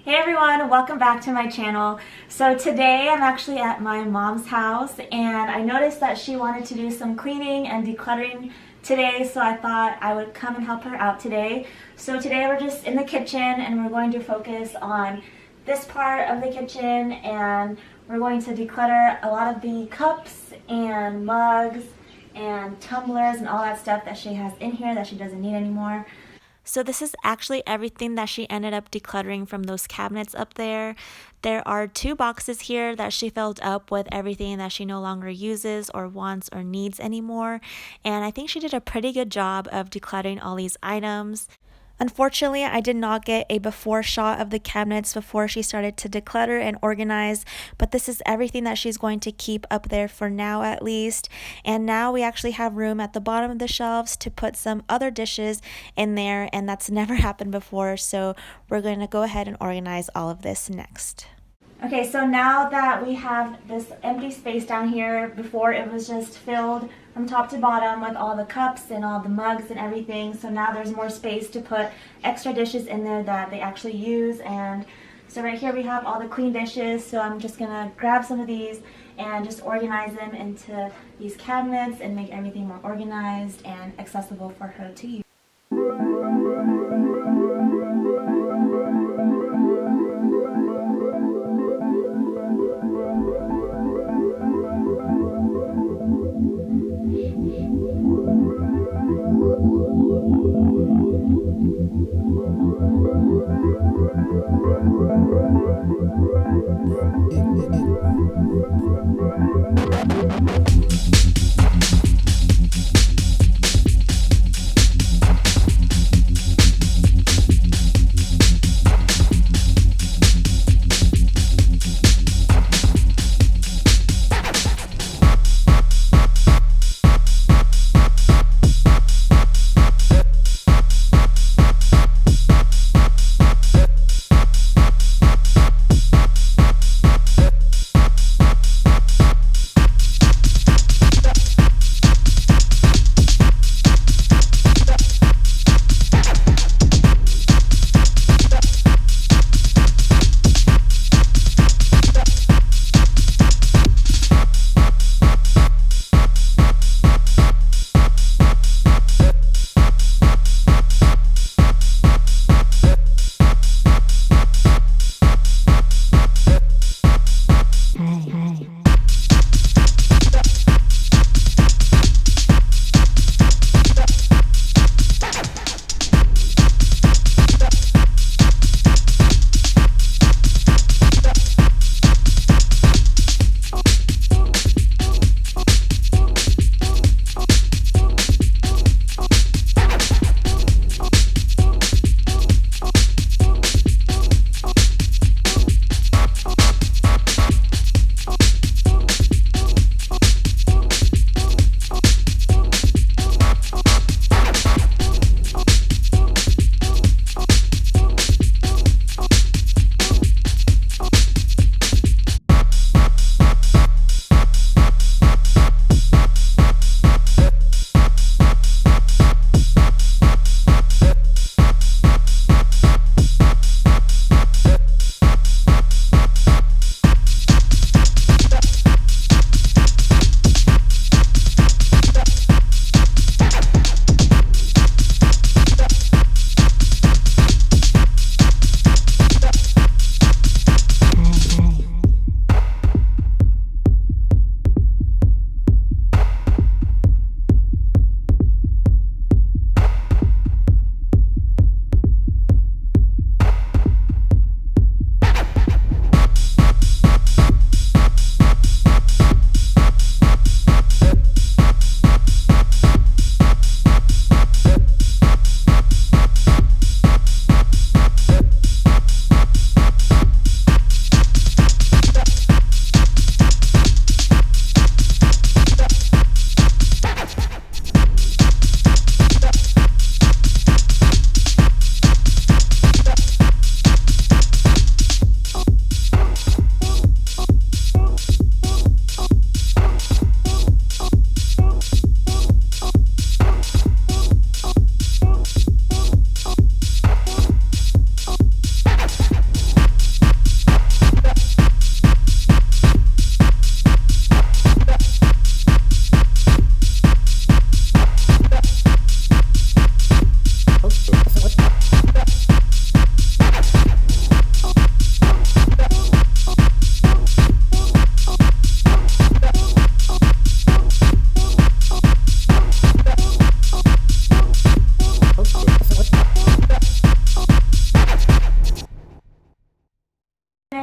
Hey everyone, welcome back to my channel. So today I'm actually at my mom's house and I noticed that she wanted to do some cleaning and decluttering today, so I thought I would come and help her out today. So today we're just in the kitchen and we're going to focus on this part of the kitchen, and we're going to declutter a lot of the cups and mugs and tumblers and all that stuff that she has in here that she doesn't need anymore. So this is actually everything that she ended up decluttering from those cabinets up there. There are 2 boxes here that she filled up with everything that she no longer uses or wants or needs anymore. And I think she did a pretty good job of decluttering all these items. Unfortunately, I did not get a before shot of the cabinets before she started to declutter and organize, but this is everything that she's going to keep up there for now at least. And now we actually have room at the bottom of the shelves to put some other dishes in there, and that's never happened before, so we're going to go ahead and organize all of this next. Okay, so now that we have this empty space down here, before it was just filled from top to bottom with all the cups and all the mugs and everything, so now there's more space to put extra dishes in there that they actually use. And so right here we have all the clean dishes, so I'm just gonna grab some of these and just organize them into these cabinets and make everything more organized and accessible for her to use.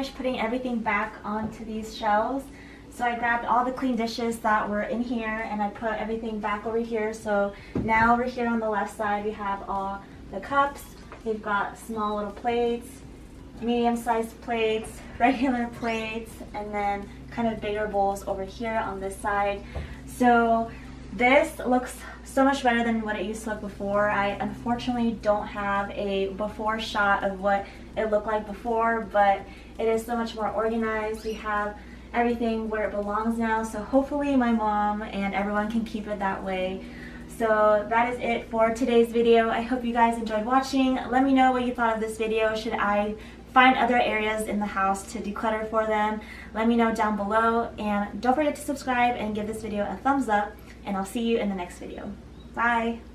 finished putting everything back onto these shelves. So I grabbed all the clean dishes that were in here and I put everything back over here. So now over here on the left side we have all the cups. We've got small little plates, medium-sized plates, regular plates, and then kind of bigger bowls over here on this side. So this looks so much better than what it used to look before. I unfortunately don't have a before shot of what it looked like before, but it is so much more organized. We have everything where it belongs now, so hopefully my mom and everyone can keep it that way. So that is it for today's video. I hope you guys enjoyed watching. Let me know what you thought of this video. Should I find other areas in the house to declutter for them? Let me know down below, and don't forget to subscribe and give this video a thumbs up, and I'll see you in the next video. Bye!